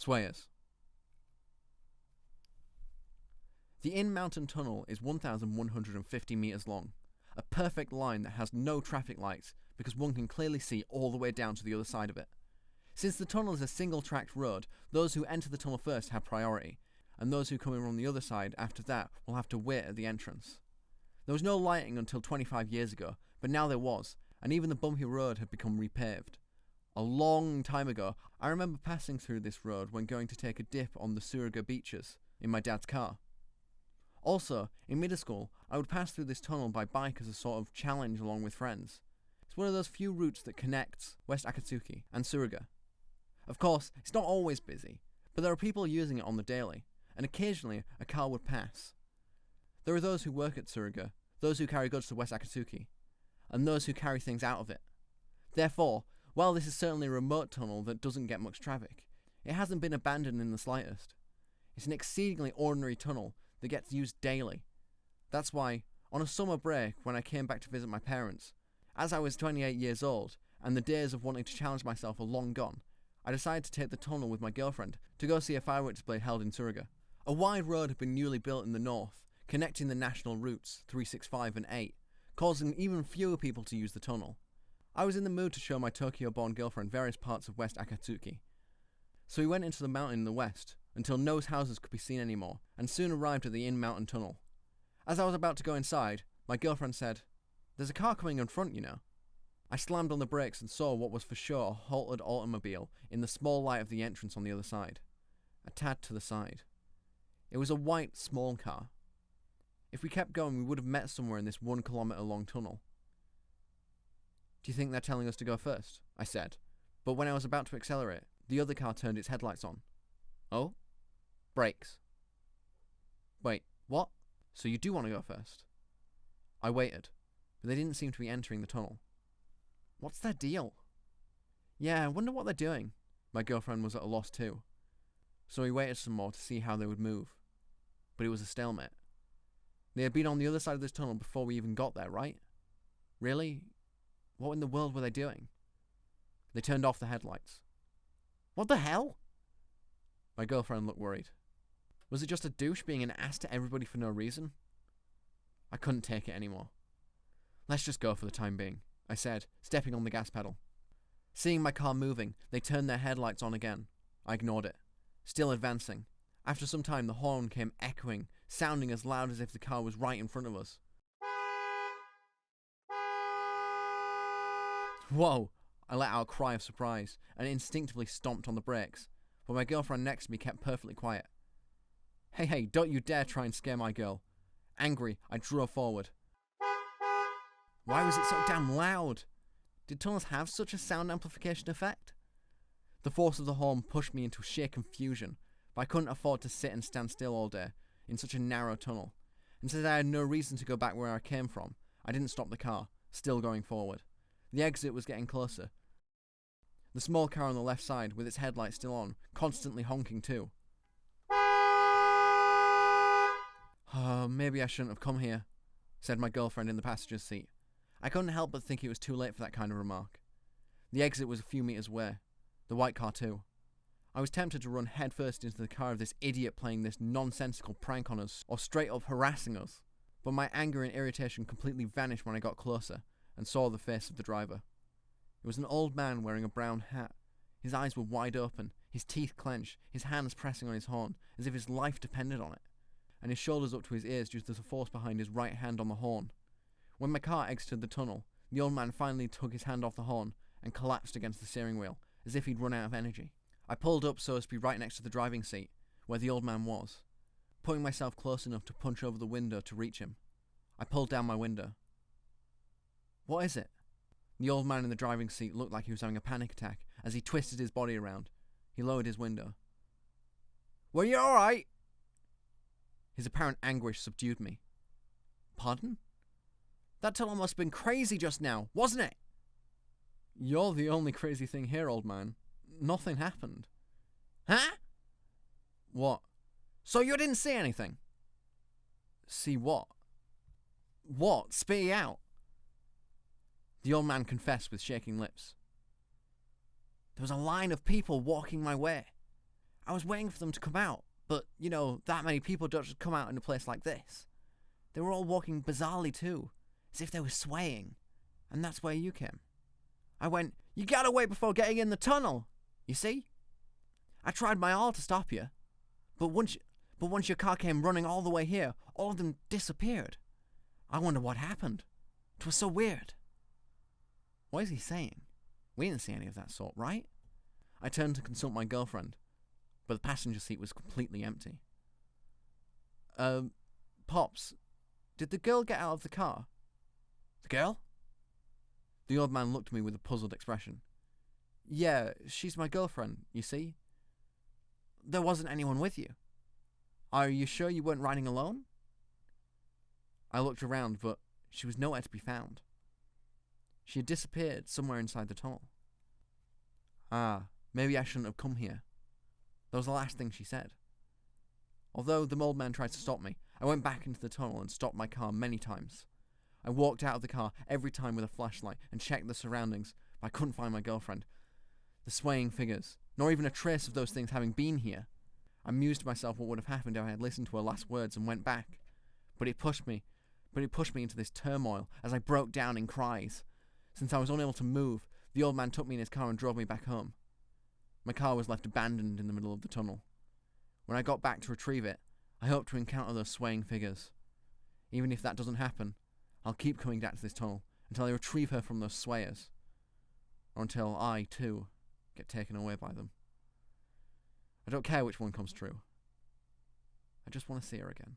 Swayers. The in-mountain tunnel is 1,150 metres long, a perfect line that has no traffic lights because one can clearly see all the way down to the other side of it. Since the tunnel is a single-tracked road, those who enter the tunnel first have priority, and those who come in on the other side after that will have to wait at the entrance. There was no lighting until 25 years ago, but now there was, and even the bumpy road had become repaved. A long time ago, I remember passing through this road when going to take a dip on the Surga beaches in my dad's car. Also, in middle school, I would pass through this tunnel by bike as a sort of challenge along with friends. It's one of those few routes that connects West Akatsuki and Surga. Of course, it's not always busy, but there are people using it on the daily, and occasionally a car would pass. There are those who work at Surga, those who carry goods to West Akatsuki, and those who carry things out of it. Therefore, while this is certainly a remote tunnel that doesn't get much traffic, it hasn't been abandoned in the slightest. It's an exceedingly ordinary tunnel that gets used daily. That's why, on a summer break when I came back to visit my parents, as I was 28 years old, and the days of wanting to challenge myself are long gone, I decided to take the tunnel with my girlfriend to go see a fireworks display held in Surga. A wide road had been newly built in the north, connecting the national routes 365 and 8, causing even fewer people to use the tunnel. I was in the mood to show my Tokyo-born girlfriend various parts of West Akatsuki. So we went into the mountain in the west, until no houses could be seen anymore, and soon arrived at the in-mountain tunnel. As I was about to go inside, my girlfriend said, "There's a car coming in front, you know." I slammed on the brakes and saw what was for sure a halted automobile in the small light of the entrance on the other side, a tad to the side. It was a white, small car. If we kept going, we would have met somewhere in this 1 kilometre long tunnel. "Do you think they're telling us to go first?" I said, but when I was about to accelerate, the other car turned its headlights on. "Oh? Brakes. Wait, what? So you do want to go first?" I waited, but they didn't seem to be entering the tunnel. What's their deal? Yeah, I wonder what they're doing. My girlfriend was at a loss too. So we waited some more to see how they would move. But it was a stalemate. They had been on the other side of this tunnel before we even got there, right? Really? What in the world were they doing? They turned off the headlights. What the hell? My girlfriend looked worried. Was it just a douche being an ass to everybody for no reason? I couldn't take it anymore. "Let's just go for the time being," I said, stepping on the gas pedal. Seeing my car moving, they turned their headlights on again. I ignored it, still advancing. After some time, the horn came echoing, sounding as loud as if the car was right in front of us. Whoa! I let out a cry of surprise and instinctively stomped on the brakes, but my girlfriend next to me kept perfectly quiet. Hey, don't you dare try and scare my girl. Angry, I drove forward. Why was it so damn loud? Did tunnels have such a sound amplification effect? The force of the horn pushed me into sheer confusion, but I couldn't afford to sit and stand still all day in such a narrow tunnel, and since I had no reason to go back where I came from, I didn't stop the car, still going forward. The exit was getting closer. The small car on the left side, with its headlights still on, constantly honking too. "Oh, maybe I shouldn't have come here," said my girlfriend in the passenger seat. I couldn't help but think it was too late for that kind of remark. The exit was a few metres away. The white car too. I was tempted to run headfirst into the car of this idiot playing this nonsensical prank on us, or straight up harassing us, but my anger and irritation completely vanished when I got closer and saw the face of the driver. It was an old man wearing a brown hat. His eyes were wide open, his teeth clenched, his hands pressing on his horn, as if his life depended on it, and his shoulders up to his ears due to the force behind his right hand on the horn. When my car exited the tunnel, the old man finally took his hand off the horn and collapsed against the steering wheel, as if he'd run out of energy. I pulled up so as to be right next to the driving seat, where the old man was. Putting myself close enough to punch over the window to reach him, I pulled down my window. "What is it?" The old man in the driving seat looked like he was having a panic attack as he twisted his body around. He lowered his window. "Were you alright?" His apparent anguish subdued me. "Pardon? That tunnel must have been crazy just now, wasn't it?" "You're the only crazy thing here, old man. Nothing happened." "Huh? What? So you didn't see anything?" "See what?" "What? Spit it out." The old man confessed with shaking lips. "There was a line of people walking my way. I was waiting for them to come out, but, that many people don't just come out in a place like this. They were all walking bizarrely too, as if they were swaying, and that's where you came. I went, "You gotta wait before getting in the tunnel, you see? I tried my all to stop you, but once your car came running all the way here, all of them disappeared. I wonder what happened. It was so weird." What is he saying? We didn't see any of that sort, right? I turned to consult my girlfriend, but the passenger seat was completely empty. Pops, did the girl get out of the car?" "The girl?" The old man looked at me with a puzzled expression. "Yeah, she's my girlfriend, you see. There wasn't anyone with you. Are you sure you weren't riding alone?" I looked around, but she was nowhere to be found. She had disappeared somewhere inside the tunnel. Maybe I shouldn't have come here. That was the last thing she said. Although the old man tried to stop me, I went back into the tunnel and stopped my car many times. I walked out of the car every time with a flashlight and checked the surroundings, but I couldn't find my girlfriend. The swaying figures, nor even a trace of those things having been here. I mused to myself what would have happened if I had listened to her last words and went back. But it pushed me into this turmoil as I broke down in cries. Since I was unable to move, the old man took me in his car and drove me back home. My car was left abandoned in the middle of the tunnel. When I got back to retrieve it, I hoped to encounter those swaying figures. Even if that doesn't happen, I'll keep coming back to this tunnel until I retrieve her from those swayers. Or until I, too, get taken away by them. I don't care which one comes true. I just want to see her again.